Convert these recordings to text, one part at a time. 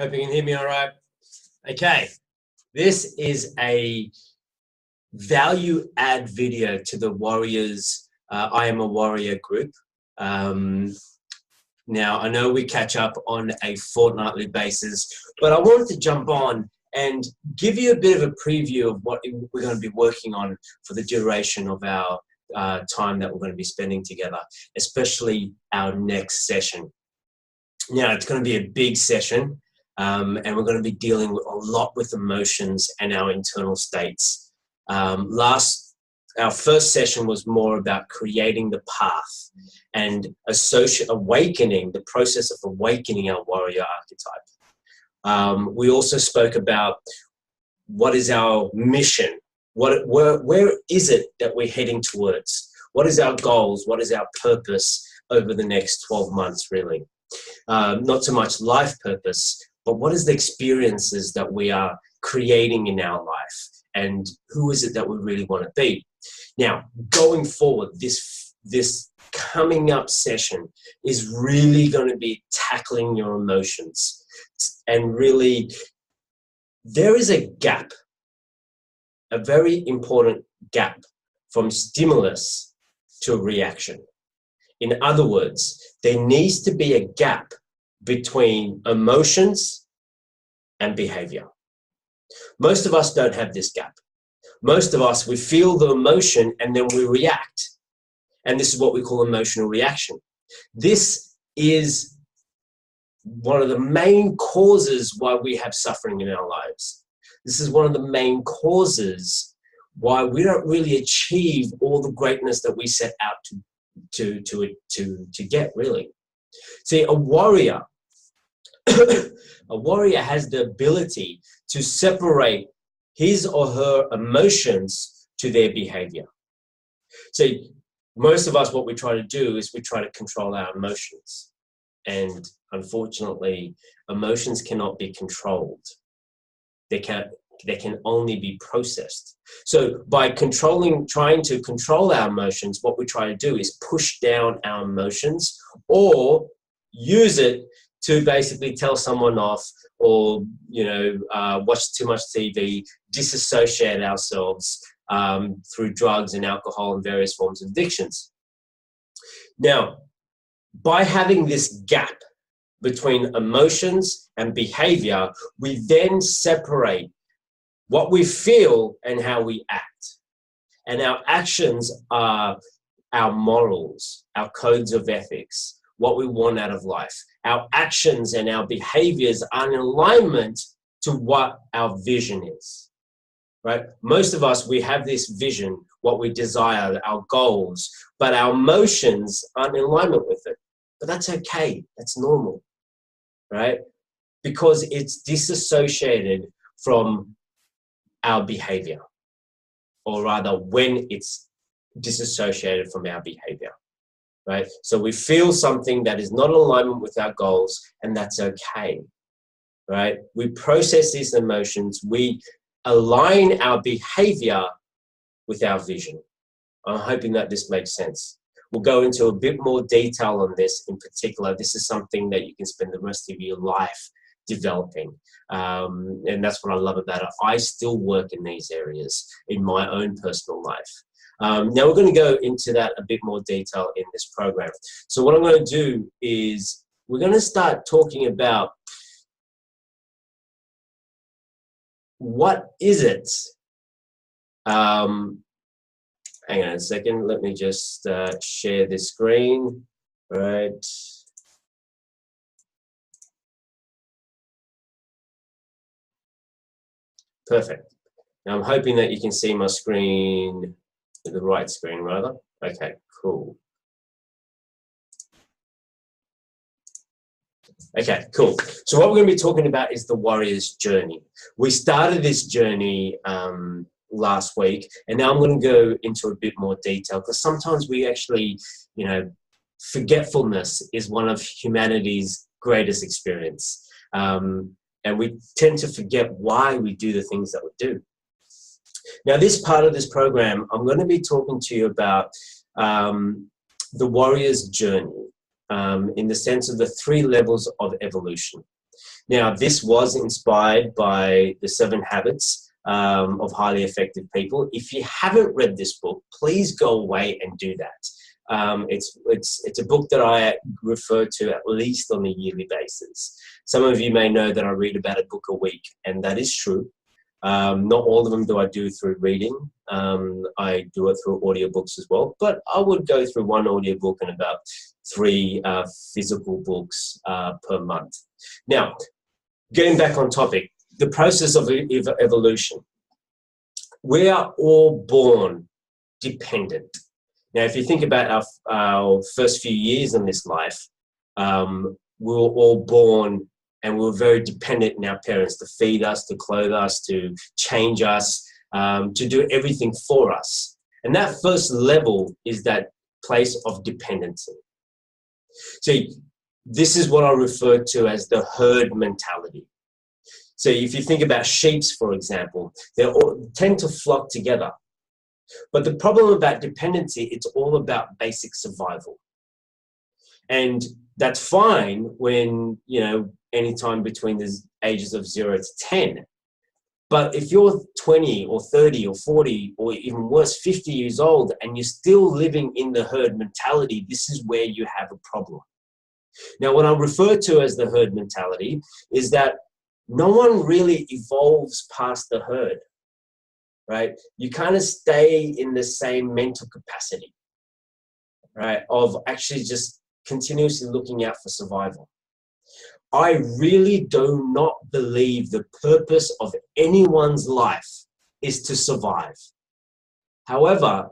Hope you can hear me all right. Okay, this is a value add video to the Warriors I Am a Warrior group. Now, I know we catch up on a fortnightly basis, but I wanted to jump on and give you a bit of a preview of what we're going to be working on for the duration of our time that we're going to be spending together, especially our next session. Now, it's going to be a big session, and we're going to be dealing with a lot with emotions and our internal states. Our first session was more about creating the path and awakening, the process of awakening our warrior archetype. We also spoke about what is our mission, where is it that we're heading towards, what is our goals, what is our purpose over the next 12 months really. Not so much life purpose, but what is the experiences that we are creating in our life and who is it that we really want to be. Now, going forward, this coming up session is really going to be tackling your emotions. And really, there is a gap, a very important gap from stimulus to reaction. In other words, there needs to be a gap between emotions and behavior. Most of us don't have this gap. Most of us, we feel the emotion and then we react. And this is what we call emotional reaction. This is one of the main causes why we have suffering in our lives. This is one of the main causes why we don't really achieve all the greatness that we set out to get, really. See, a warrior has the ability to separate his or her emotions to their behavior. So most of us, what we try to do is we try to control our emotions. And unfortunately, emotions cannot be controlled. They can only be processed. So by trying to control our emotions, what we try to do is push down our emotions or use it to basically tell someone off or, watch too much TV, disassociate ourselves through drugs and alcohol and various forms of addictions. Now, by having this gap between emotions and behavior, we then separate what we feel and how we act. And our actions are our morals, our codes of ethics, what we want out of life. Our actions and our behaviors are in alignment to what our vision is, right? Most of us, we have this vision, what we desire, our goals, but our emotions aren't in alignment with it. But that's okay, that's normal, right? Because it's disassociated from our behavior, or rather when it's disassociated from our behavior, right? So we feel something that is not in alignment with our goals, and that's okay, right? We process these emotions, we align our behavior with our vision. I'm hoping that this makes sense. We'll go into a bit more detail on this in particular. This is something that you can spend the rest of your life developing. And that's what I love about it. I still work in these areas in my own personal life. Now we're going to go into that a bit more detail in this program. So what I'm going to do is we're going to start talking about what is it. Hang on a second. Let me just share this screen. All right. Perfect. Now I'm hoping that you can see my screen, the right screen rather. Okay, cool. Okay, cool. So what we're going to be talking about is the warrior's journey. We started this journey last week, and now I'm going to go into a bit more detail because sometimes we actually, forgetfulness is one of humanity's greatest experience. And we tend to forget why we do the things that we do. Now, this part of this program, I'm going to be talking to you about the warrior's journey in the sense of the 3 levels of evolution. Now, this was inspired by the 7 Habits of Highly Effective People. If you haven't read this book, please go away and do that. It's a book that I refer to at least on a yearly basis. Some of you may know that I read about a book a week, and that is true. Not all of them do I do through reading. I do it through audiobooks as well, but I would go through 1 audiobook and about 3 physical books per month. Now, getting back on topic, the process of evolution. We are all born dependent. Now, if you think about our first few years in this life, we were all born and we were very dependent on our parents to feed us, to clothe us, to change us, to do everything for us. And that first level is that place of dependency. So this is what I refer to as the herd mentality. So if you think about sheep, for example, they all tend to flock together. But the problem about dependency, it's all about basic survival. And that's fine when, anytime between the ages of 0 to 10. But if you're 20 or 30 or 40 or even worse, 50 years old, and you're still living in the herd mentality, this is where you have a problem. Now, what I refer to as the herd mentality is that no one really evolves past the herd, right? You kind of stay in the same mental capacity, right, of actually just continuously looking out for survival. I really do not believe the purpose of anyone's life is to survive. However,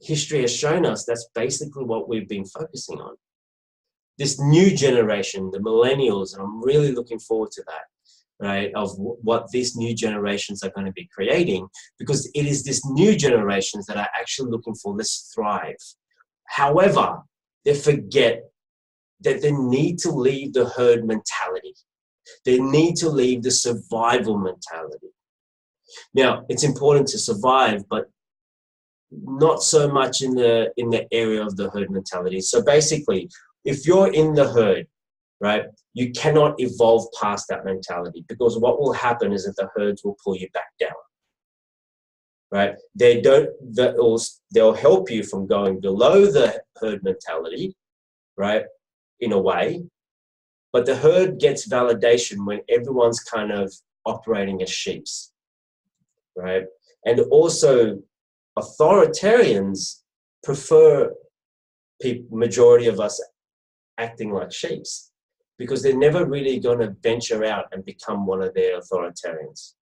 history has shown us that's basically what we've been focusing on. This new generation, the millennials, and I'm really looking forward to that, right, of what these new generations are going to be creating, because it is this new generations that are actually looking for let's thrive. However, they forget that they need to leave the herd mentality. They need to leave the survival mentality. Now, it's important to survive, but not so much in the area of the herd mentality. So basically, if you're in the herd, right, you cannot evolve past that mentality, because what will happen is that the herds will pull you back down, right? They'll help you from going below the herd mentality, right, in a way, but the herd gets validation when everyone's kind of operating as sheeps, right? And also, authoritarians prefer majority of us acting like sheeps, because they're never really going to venture out and become one of their authoritarians.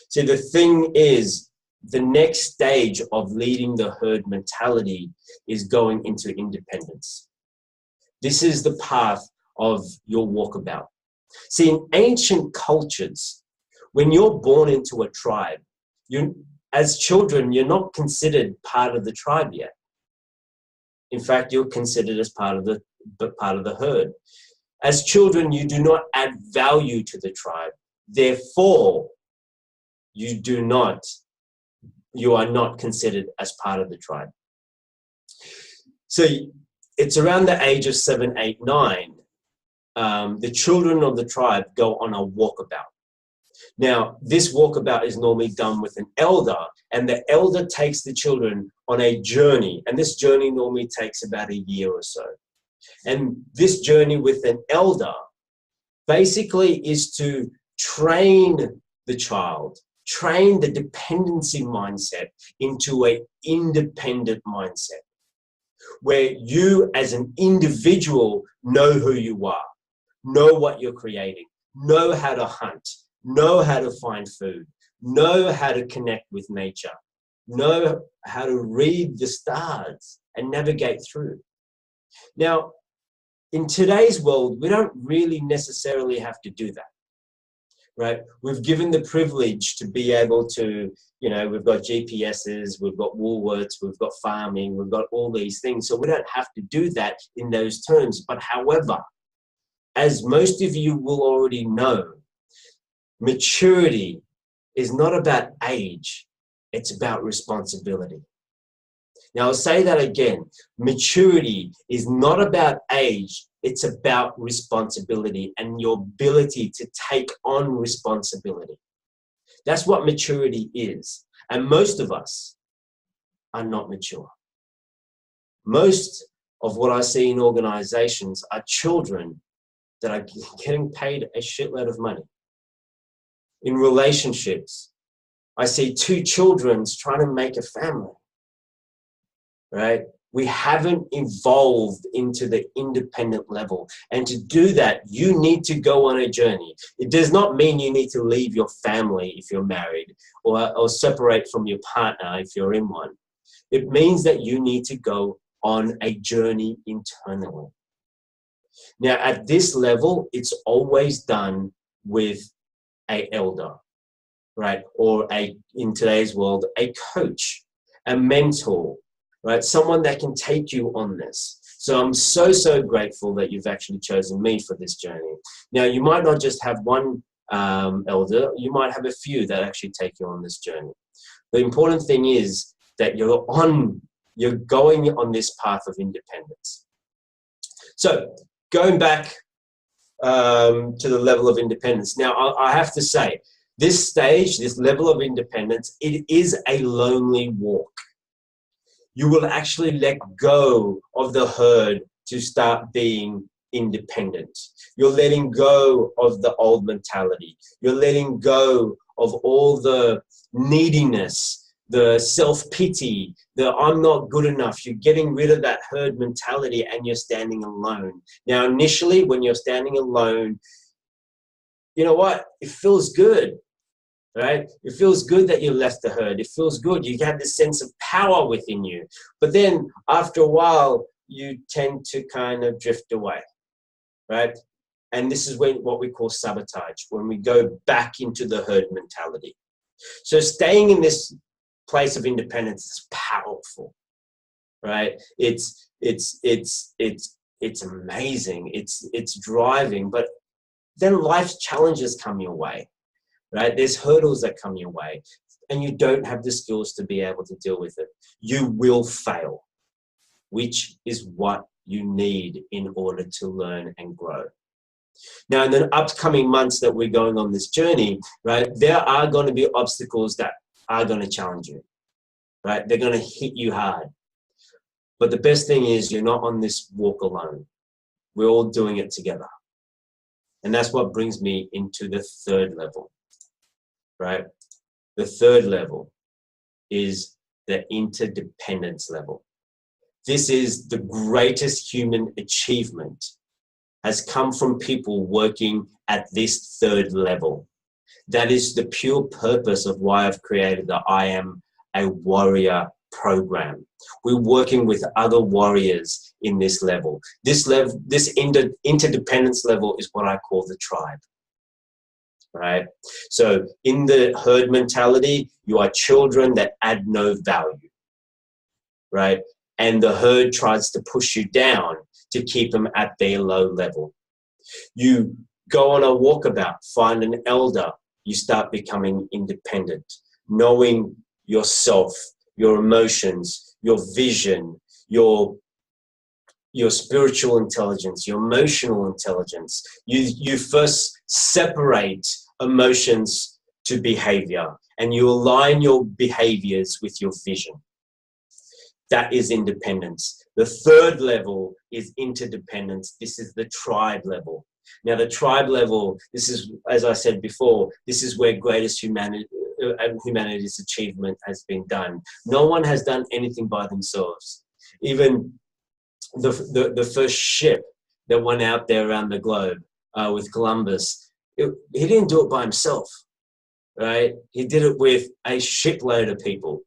See, the thing is, the next stage of leading the herd mentality is going into independence. This is the path of your walkabout. See, in ancient cultures, when you're born into a tribe, as children, you're not considered part of the tribe yet. In fact, you're considered as part of the herd. As children, you do not add value to the tribe. Therefore, you are not considered as part of the tribe. So it's around the age of 7, 8, 9, the children of the tribe go on a walkabout. Now, this walkabout is normally done with an elder, and the elder takes the children on a journey, and this journey normally takes about a year or so. And this journey with an elder basically is to train the child, train the dependency mindset into an independent mindset, where you as an individual know who you are, know what you're creating, know how to hunt, know how to find food, know how to connect with nature, know how to read the stars and navigate through. Now, in today's world, we don't really necessarily have to do that, right? We've given the privilege to be able to, we've got GPSs, we've got Woolworths, we've got farming, we've got all these things. So we don't have to do that in those terms. But however, as most of you will already know, maturity is not about age, it's about responsibility. Now, I'll say that again. Maturity is not about age, it's about responsibility and your ability to take on responsibility. That's what maturity is. And most of us are not mature. Most of what I see in organizations are children that are getting paid a shitload of money. In relationships, I see two children trying to make a family, right? We haven't evolved into the independent level. And to do that, you need to go on a journey. It does not mean you need to leave your family if you're married, or separate from your partner if you're in one. It means that you need to go on a journey internally. Now, at this level, it's always done with an elder, right? Or in today's world, a coach, a mentor, right? Someone that can take you on this. So I'm so grateful that you've actually chosen me for this journey. Now, you might not just have one elder, you might have a few that actually take you on this journey. The important thing is that you're going on this path of independence. So going back to the level of independence. Now, I have to say, this stage, this level of independence, it is a lonely walk. You will actually let go of the herd to start being independent. You're letting go of the old mentality. You're letting go of all the neediness, the self-pity, the I'm not good enough. You're getting rid of that herd mentality and you're standing alone. Now, initially, when you're standing alone, you know what? It feels good. Right? It feels good that you left the herd. It feels good. You have this sense of power within you. But then after a while, you tend to kind of drift away, right? And this is what we call sabotage, when we go back into the herd mentality. So staying in this place of independence is powerful, right? It's amazing. It's driving, but then life's challenges come your way. Right? There's hurdles that come your way and you don't have the skills to be able to deal with it. You will fail, which is what you need in order to learn and grow. Now, in the upcoming months that we're going on this journey, right, there are going to be obstacles that are going to challenge you, right? They're going to hit you hard. But the best thing is you're not on this walk alone. We're all doing it together. And that's what brings me into the third level. Right? The third level is the interdependence level. This is the greatest human achievement, has come from people working at this third level. That is the pure purpose of why I've created the I Am a Warrior program. We're working with other warriors in this level. This interdependence level is what I call the tribe. Right? So in the herd mentality, you are children that add no value, right? And the herd tries to push you down to keep them at their low level. You go on a walkabout, find an elder, you start becoming independent, knowing yourself, your emotions, your vision, your spiritual intelligence, your emotional intelligence. You first separate emotions to behavior and you align your behaviors with your vision. That is independence. The third level is interdependence. This is the tribe level. Now, the tribe level, this is, as I said before, this is where greatest humanity's achievement has been done. No one has done anything by themselves. Even the first ship that went out there around the globe with Columbus, he didn't do it by himself, right? He did it with a shipload of people.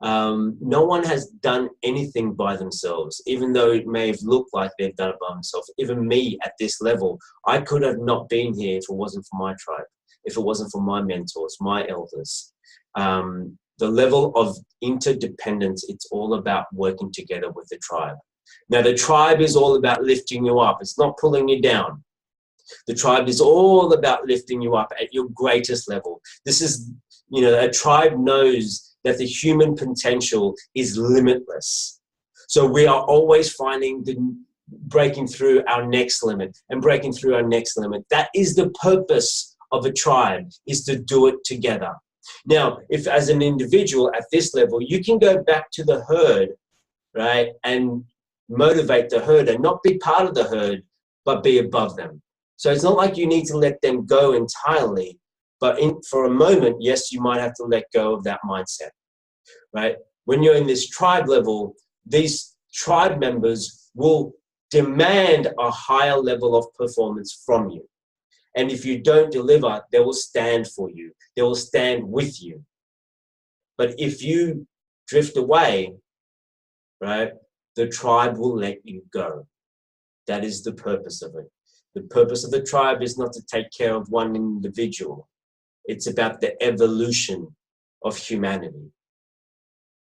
No one has done anything by themselves, even though it may have looked like they've done it by themselves. Even me at this level, I could have not been here if it wasn't for my tribe, if it wasn't for my mentors, my elders. The level of interdependence, it's all about working together with the tribe. Now, the tribe is all about lifting you up. It's not pulling you down. The tribe is all about lifting you up at your greatest level. This is, a tribe knows that the human potential is limitless. So we are always finding breaking through our next limit and breaking through our next limit. That is the purpose of a tribe, is to do it together. Now, if as an individual at this level, you can go back to the herd, right, and motivate the herd and not be part of the herd, but be above them. So it's not like you need to let them go entirely, but for a moment, yes, you might have to let go of that mindset, right? When you're in this tribe level, these tribe members will demand a higher level of performance from you. And if you don't deliver, they will stand for you. They will stand with you. But if you drift away, right, the tribe will let you go. That is the purpose of it. The purpose of the tribe is not to take care of one individual. It's about the evolution of humanity.